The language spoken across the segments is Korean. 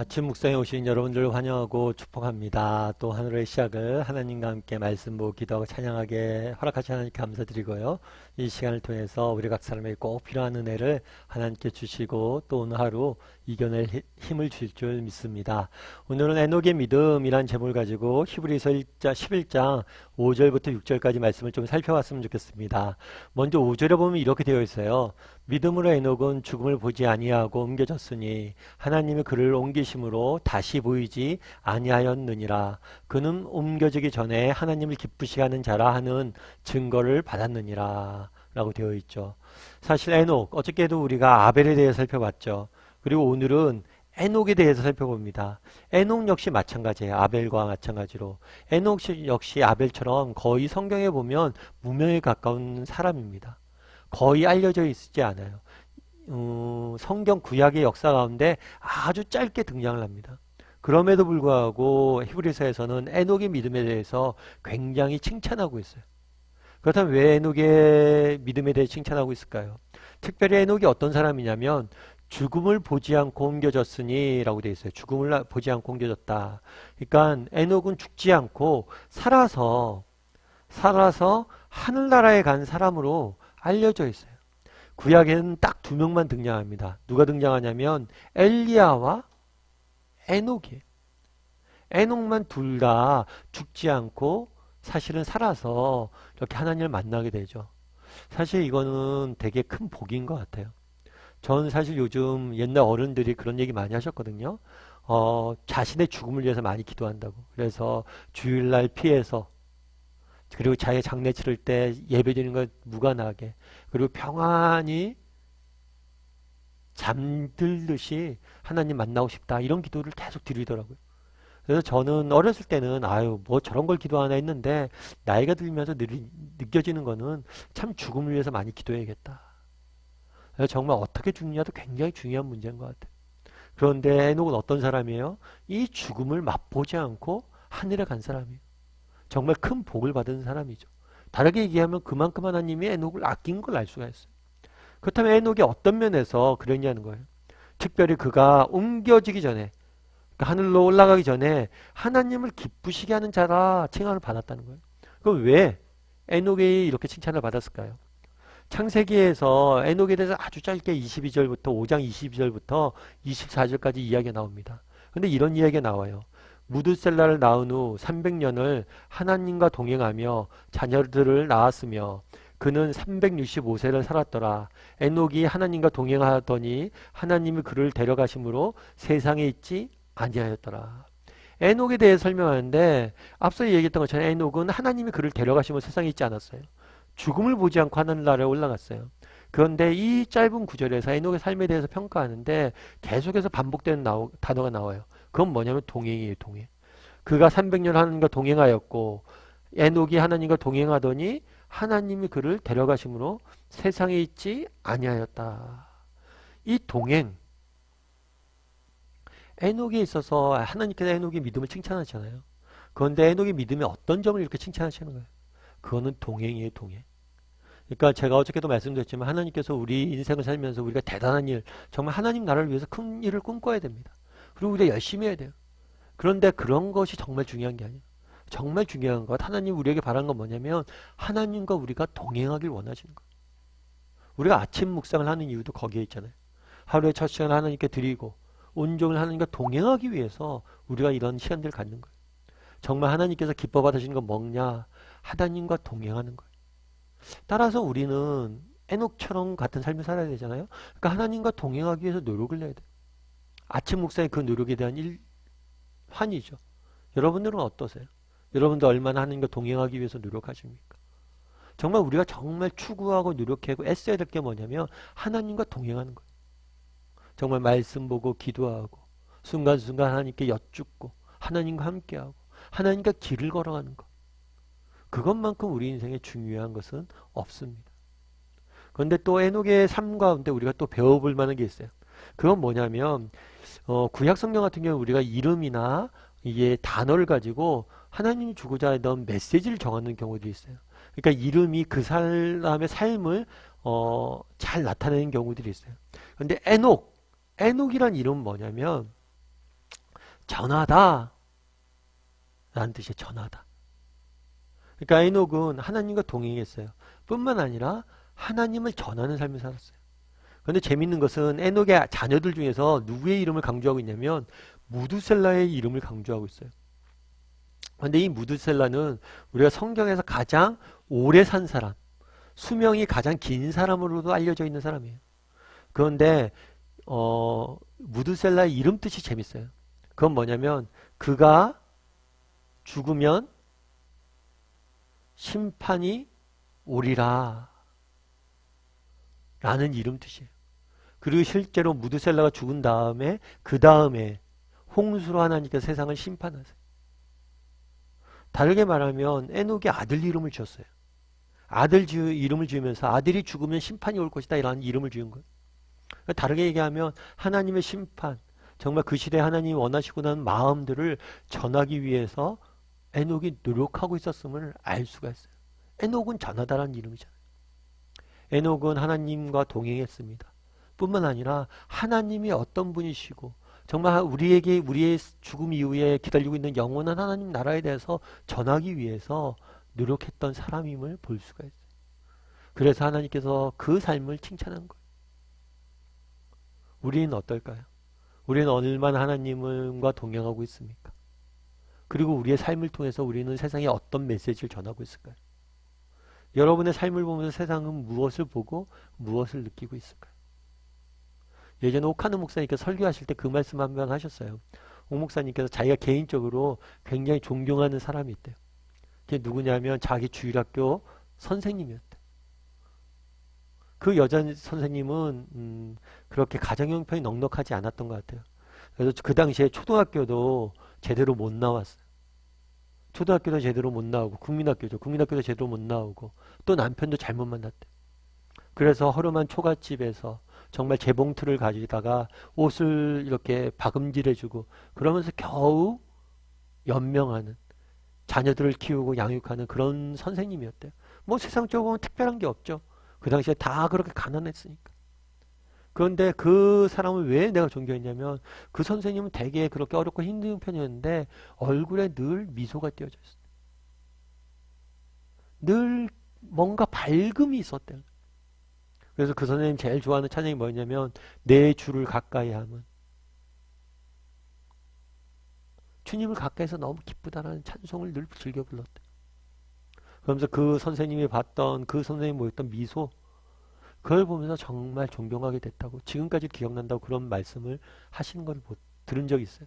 아침 묵상에 오신 여러분들 환영하고 축복합니다. 또 하늘의 시작을 하나님과 함께 말씀 보고 기도하고 찬양하게 허락하신 하나님께 감사드리고요. 이 시간을 통해서 우리 각 사람에게 꼭 필요한 은혜를 하나님께 주시고 또 오늘 하루 이겨낼 힘을 주실 줄 믿습니다. 오늘은 에녹의 믿음이란 제목을 가지고 히브리서 11장 5절부터 6절까지 말씀을 좀 살펴봤으면 좋겠습니다. 먼저 5절에 보면 이렇게 되어 있어요. 믿음으로 에녹은 죽음을 보지 아니하고 옮겨졌으니 하나님이 그를 옮기심으로 다시 보이지 아니하였느니라. 그는 옮겨지기 전에 하나님을 기쁘시게 하는 자라 하는 증거를 받았느니라 라고 되어 있죠. 사실 에녹, 어저께도 우리가 아벨에 대해 살펴봤죠. 그리고 오늘은 에녹에 대해서 살펴봅니다. 에녹 역시 마찬가지예요. 아벨과 마찬가지로 에녹 역시 아벨처럼 거의 성경에 보면 무명에 가까운 사람입니다. 거의 알려져 있지 않아요. 성경 구약의 역사 가운데 아주 짧게 등장을 합니다. 그럼에도 불구하고 히브리서에서는 에녹의 믿음에 대해서 굉장히 칭찬하고 있어요. 그렇다면 왜 에녹의 믿음에 대해 칭찬하고 있을까요? 특별히 에녹이 어떤 사람이냐면 죽음을 보지 않고 옮겨졌으니 라고 되어 있어요. 죽음을 보지 않고 옮겨졌다. 그러니까 에녹은 죽지 않고 살아서 하늘나라에 간 사람으로 알려져 있어요. 구약에는 딱 두 명만 등장합니다. 누가 등장하냐면 엘리야와 에녹이에요. 에녹만 둘 다 죽지 않고 사실은 살아서 이렇게 하나님을 만나게 되죠. 사실 이거는 되게 큰 복인 것 같아요. 저는 사실 요즘 옛날 어른들이 그런 얘기 많이 하셨거든요. 자신의 죽음을 위해서 많이 기도한다고. 그래서 주일날 피해서 그리고 자기 장례 치를 때 예배드리는 것 무관하게 그리고 평안히 잠들듯이 하나님 만나고 싶다 이런 기도를 계속 드리더라고요. 그래서 저는 어렸을 때는 아유 뭐 저런 걸 기도하나 했는데 나이가 들면서 느껴지는 거는 참 죽음을 위해서 많이 기도해야겠다. 그래서 정말 어떻게 죽느냐도 굉장히 중요한 문제인 것 같아요. 그런데 에녹은 어떤 사람이에요? 이 죽음을 맛보지 않고 하늘에 간 사람이에요. 정말 큰 복을 받은 사람이죠. 다르게 얘기하면 그만큼 하나님이 에녹을 아낀 걸 알 수가 있어요. 그렇다면 에녹이 어떤 면에서 그랬냐는 거예요. 특별히 그가 옮겨지기 전에 그러니까 하늘로 올라가기 전에 하나님을 기쁘시게 하는 자라 칭찬을 받았다는 거예요. 그럼 왜 에녹이 이렇게 칭찬을 받았을까요? 창세기에서 에녹에 대해서 아주 짧게 22절부터 5장 22절부터 24절까지 이야기가 나옵니다. 근데 이런 이야기가 나와요. 무드셀라를 낳은 후 300년을 하나님과 동행하며 자녀들을 낳았으며 그는 365세를 살았더라. 에녹이 하나님과 동행하더니 하나님이 그를 데려가심으로 세상에 있지 아니하였더라. 에녹에 대해 설명하는데 앞서 얘기했던 것처럼 에녹은 하나님이 그를 데려가심으로 세상에 있지 않았어요. 죽음을 보지 않고 하늘나라에 올라갔어요. 그런데 이 짧은 구절에서 에녹의 삶에 대해서 평가하는데 계속해서 반복되는 단어가 나와요. 그건 뭐냐면 동행이에요. 동행. 그가 300년 하나님과 동행하였고 에녹이 하나님과 동행하더니 하나님이 그를 데려가심으로 세상에 있지 아니하였다. 이 동행 에녹에 있어서 하나님께서 에녹의 믿음을 칭찬하잖아요. 그런데 에녹의 믿음의 어떤 점을 이렇게 칭찬하시는 거예요? 그거는 동행이에요. 동행. 그러니까 제가 어저께도 말씀드렸지만 하나님께서 우리 인생을 살면서 우리가 대단한 일, 정말 하나님 나라를 위해서 큰 일을 꿈꿔야 됩니다. 그리고 우리가 열심히 해야 돼요. 그런데 그런 것이 정말 중요한 게 아니에요. 정말 중요한 것, 하나님 우리에게 바라는 건 뭐냐면 하나님과 우리가 동행하길 원하시는 거예요. 우리가 아침 묵상을 하는 이유도 거기에 있잖아요. 하루의 첫 시간을 하나님께 드리고 온종일 하나님과 동행하기 위해서 우리가 이런 시간들을 갖는 거예요. 정말 하나님께서 기뻐 받으시는 건 뭐냐? 하나님과 동행하는 거예요. 따라서 우리는 에녹처럼 같은 삶을 살아야 되잖아요. 그러니까 하나님과 동행하기 위해서 노력을 해야 돼요. 아침 묵상의 그 노력에 대한 환이죠. 여러분들은 어떠세요? 여러분도 얼마나 하나님과 동행하기 위해서 노력하십니까? 정말 우리가 정말 추구하고 노력하고 애써야 될 게 뭐냐면 하나님과 동행하는 거예요. 정말 말씀 보고 기도하고 순간순간 하나님께 여쭙고 하나님과 함께하고 하나님과 길을 걸어가는 것. 그것만큼 우리 인생에 중요한 것은 없습니다. 그런데 또 에녹의 삶 가운데 우리가 또 배워볼 만한 게 있어요. 그건 뭐냐면 구약 성경 같은 경우 우리가 이름이나 이게 단어를 가지고 하나님이 주고자 하던 메시지를 정하는 경우도 있어요. 그러니까 이름이 그 사람의 삶을 잘 나타내는 경우들이 있어요. 그런데 에녹이란 이름은 뭐냐면 전하다 라는 뜻이에요. 전하다. 그러니까 에녹은 하나님과 동행했어요. 뿐만 아니라 하나님을 전하는 삶을 살았어요. 그런데 재밌는 것은 에녹의 자녀들 중에서 누구의 이름을 강조하고 있냐면 무두셀라의 이름을 강조하고 있어요. 그런데 이 무두셀라는 우리가 성경에서 가장 오래 산 사람, 수명이 가장 긴 사람으로도 알려져 있는 사람이에요. 그런데 무두셀라의 이름 뜻이 재밌어요. 그건 뭐냐면 그가 죽으면 심판이 오리라 라는 이름 뜻이에요. 그리고 실제로 무두셀라가 죽은 다음에 그 다음에 홍수로 하나님께서 세상을 심판하세요. 다르게 말하면 에녹이 아들 이름을 지었어요. 이름을 지으면서 아들이 죽으면 심판이 올 것이다 이라는 이름을 지은 거예요. 다르게 얘기하면 하나님의 심판, 정말 그 시대에 하나님이 원하시고 나는 마음들을 전하기 위해서 에녹이 노력하고 있었음을 알 수가 있어요. 에녹은 전하다라는 이름이잖아요. 에녹은 하나님과 동행했습니다. 뿐만 아니라 하나님이 어떤 분이시고 정말 우리에게 우리의 죽음 이후에 기다리고 있는 영원한 하나님 나라에 대해서 전하기 위해서 노력했던 사람임을 볼 수가 있어요. 그래서 하나님께서 그 삶을 칭찬한 거예요. 우리는 어떨까요? 우리는 얼마나 하나님과 동행하고 있습니까? 그리고 우리의 삶을 통해서 우리는 세상에 어떤 메시지를 전하고 있을까요? 여러분의 삶을 보면서 세상은 무엇을 보고 무엇을 느끼고 있을까요? 예전에 옥하는 목사님께서 설교하실 때 그 말씀 한 번 하셨어요. 옥 목사님께서 자기가 개인적으로 굉장히 존경하는 사람이 있대요. 그게 누구냐면 자기 주일학교 선생님이었대요. 그 여자 선생님은 그렇게 가정형편이 넉넉하지 않았던 것 같아요. 그래서 그 당시에 초등학교도 제대로 못 나왔어요. 초등학교도 제대로 못 나오고 국민학교도 제대로 못 나오고 또 남편도 잘못 만났대요. 그래서 허름한 초가집에서 정말 재봉틀을 가지다가 옷을 이렇게 박음질해주고 그러면서 겨우 연명하는 자녀들을 키우고 양육하는 그런 선생님이었대요. 뭐 세상적으로 보면 특별한 게 없죠. 그 당시에 다 그렇게 가난했으니까. 그런데 그 사람을 왜 내가 존경했냐면 그 선생님은 되게 그렇게 어렵고 힘든 편이었는데 얼굴에 늘 미소가 띄어져 있어요. 늘 뭔가 밝음이 있었대요. 그래서 그 선생님 제일 좋아하는 찬양이 뭐였냐면 내 주를 가까이 하면 주님을 가까이서 너무 기쁘다라는 찬송을 늘 즐겨 불렀대요. 그러면서 그 선생님이 봤던 그 선생님이 보였던 미소 그걸 보면서 정말 존경하게 됐다고 지금까지 기억난다고 그런 말씀을 하시는 걸 들은 적이 있어요.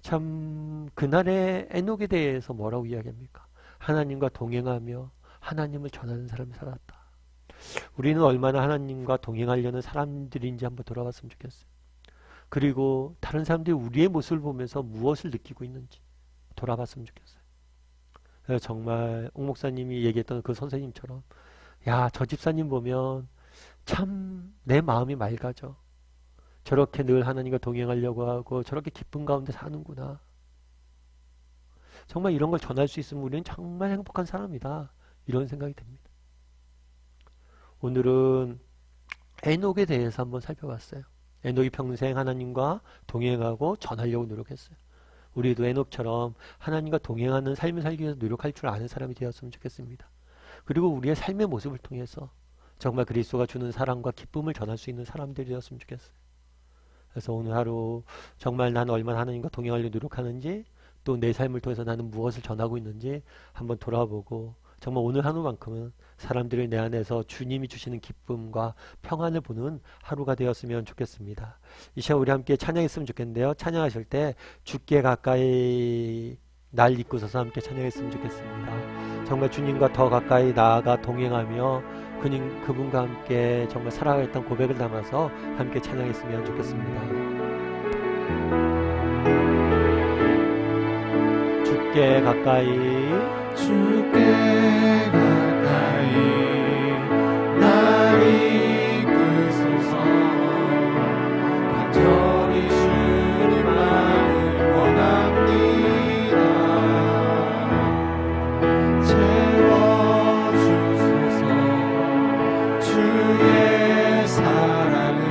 참 그날의 에녹에 대해서 뭐라고 이야기합니까? 하나님과 동행하며 하나님을 전하는 사람이 살았다. 우리는 얼마나 하나님과 동행하려는 사람들인지 한번 돌아봤으면 좋겠어요. 그리고 다른 사람들이 우리의 모습을 보면서 무엇을 느끼고 있는지 돌아봤으면 좋겠어요. 그래서 정말 옥 목사님이 얘기했던 그 선생님처럼 야, 저 집사님 보면 참 내 마음이 맑아져. 저렇게 늘 하나님과 동행하려고 하고 저렇게 기쁜 가운데 사는구나. 정말 이런 걸 전할 수 있으면 우리는 정말 행복한 사람이다. 이런 생각이 듭니다. 오늘은 에녹에 대해서 한번 살펴봤어요. 에녹이 평생 하나님과 동행하고 전하려고 노력했어요. 우리도 에녹처럼 하나님과 동행하는 삶을 살기 위해서 노력할 줄 아는 사람이 되었으면 좋겠습니다. 그리고 우리의 삶의 모습을 통해서 정말 그리스도가 주는 사랑과 기쁨을 전할 수 있는 사람들이 되었으면 좋겠어요. 그래서 오늘 하루 정말 나는 얼마나 하나님과 동행하려고 노력하는지 또 내 삶을 통해서 나는 무엇을 전하고 있는지 한번 돌아보고 정말 오늘 하루만큼은 사람들이 내 안에서 주님이 주시는 기쁨과 평안을 보는 하루가 되었으면 좋겠습니다. 이 시간 우리 함께 찬양했으면 좋겠는데요. 찬양하실 때 주께 가까이 날 잊고 서서 함께 찬양했으면 좋겠습니다. 정말 주님과 더 가까이 나아가 동행하며 그분과 함께 정말 살아가겠다는 고백을 담아서 함께 찬양했으면 좋겠습니다. 주께 가까이 날 이끄소서 간절히 주님만을 원합니다. 채워주소서 주의 사랑을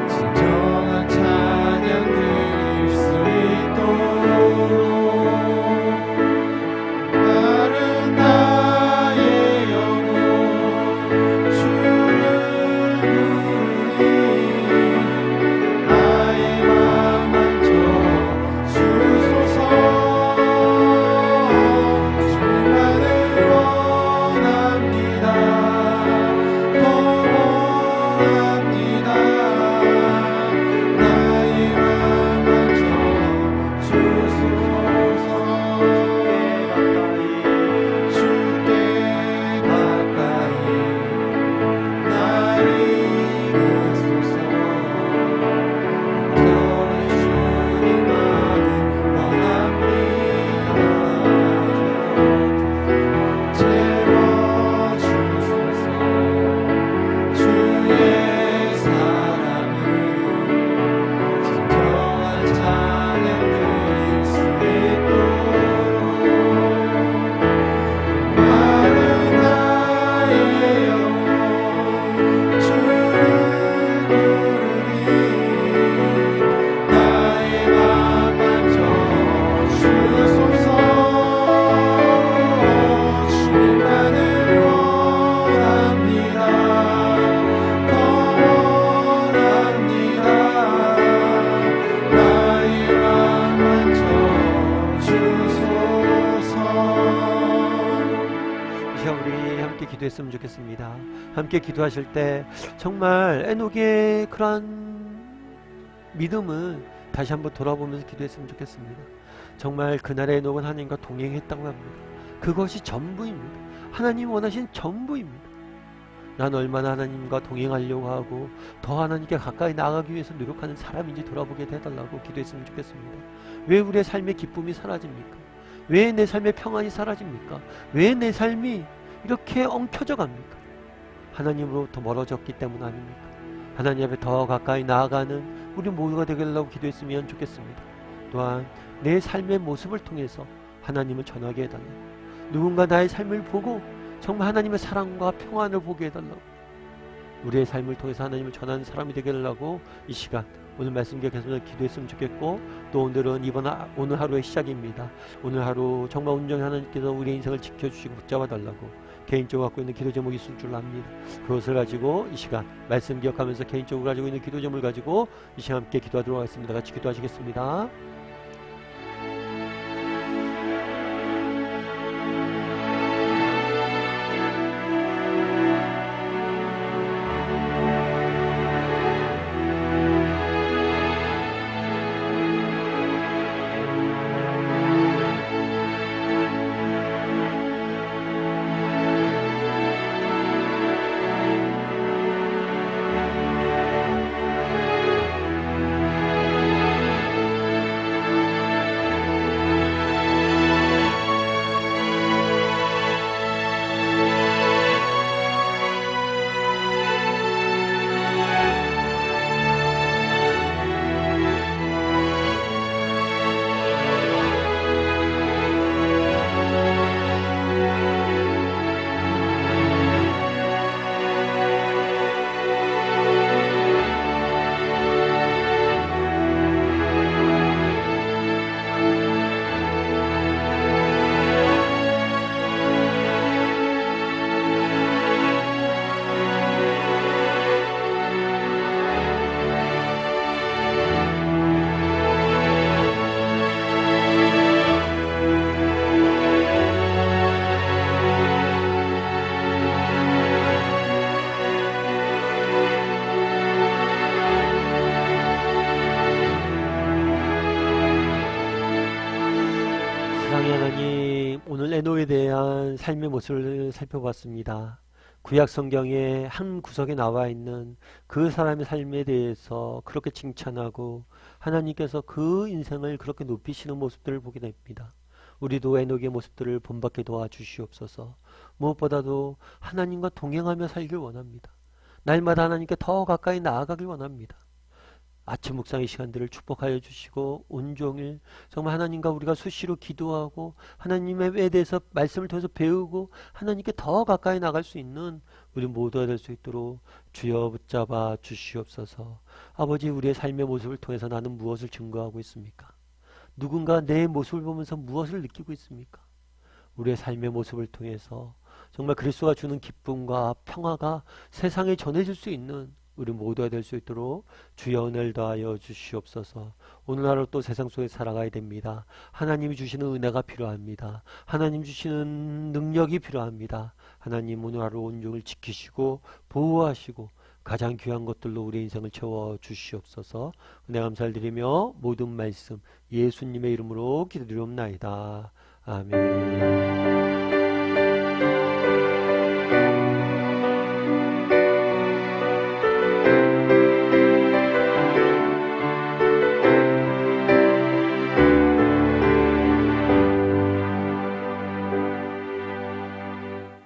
진정한 찬양 드리며 시간 우리 함께 기도했으면 좋겠습니다. 함께 기도하실 때 정말 에녹의 그러한 믿음을 다시 한번 돌아보면서 기도했으면 좋겠습니다. 정말 그날의 에녹은 하나님과 동행했다고 합니다. 그것이 전부입니다. 하나님 원하신 전부입니다. 난 얼마나 하나님과 동행하려고 하고 더 하나님께 가까이 나아가기 위해서 노력하는 사람인지 돌아보게 해달라고 기도했으면 좋겠습니다. 왜 우리의 삶의 기쁨이 사라집니까? 왜 내 삶의 평안이 사라집니까? 왜 내 삶이 이렇게 엉켜져 갑니까? 하나님으로부터 멀어졌기 때문 아닙니까? 하나님 앞에 더 가까이 나아가는 우리 모두가 되겠다고 기도했으면 좋겠습니다. 또한 내 삶의 모습을 통해서 하나님을 전하게 해달라고, 누군가 나의 삶을 보고 정말 하나님의 사랑과 평안을 보게 해달라고, 우리의 삶을 통해서 하나님을 전하는 사람이 되게 해달라고 이 시간 오늘 말씀 기억해서 기도했으면 좋겠고, 또 오늘은 오늘 하루의 시작입니다. 오늘 하루 정말 온전히 하나님께서 우리의 인생을 지켜주시고 붙잡아 달라고 개인적으로 갖고 있는 기도 제목이 있을 줄 압니다. 그것을 가지고 이 시간 말씀 기억하면서 개인적으로 가지고 있는 기도 제목을 가지고 이 시간 함께 기도하도록 하겠습니다. 같이 기도하시겠습니다. 사랑의 하나님, 오늘 에녹에 대한 삶의 모습을 살펴봤습니다. 구약 성경의 한 구석에 나와 있는 그 사람의 삶에 대해서 그렇게 칭찬하고 하나님께서 그 인생을 그렇게 높이시는 모습들을 보게 됩니다. 우리도 에녹의 모습들을 본받게 도와주시옵소서. 무엇보다도 하나님과 동행하며 살길 원합니다. 날마다 하나님께 더 가까이 나아가길 원합니다. 아침 묵상의 시간들을 축복하여 주시고 온종일 정말 하나님과 우리가 수시로 기도하고 하나님에 대해서 말씀을 통해서 배우고 하나님께 더 가까이 나갈 수 있는 우리 모두가 될 수 있도록 주여 붙잡아 주시옵소서. 아버지, 우리의 삶의 모습을 통해서 나는 무엇을 증거하고 있습니까? 누군가 내 모습을 보면서 무엇을 느끼고 있습니까? 우리의 삶의 모습을 통해서 정말 그리스도가 주는 기쁨과 평화가 세상에 전해질 수 있는 우리 모두가 될 수 있도록 주여 은혜를 더하여 주시옵소서. 오늘 하루 또 세상 속에 살아가야 됩니다. 하나님이 주시는 은혜가 필요합니다. 하나님 주시는 능력이 필요합니다. 하나님 오늘 하루 온종일 지키시고 보호하시고 가장 귀한 것들로 우리 인생을 채워 주시옵소서. 은혜 감사를 드리며 모든 말씀 예수님의 이름으로 기도드리옵나이다. 아멘.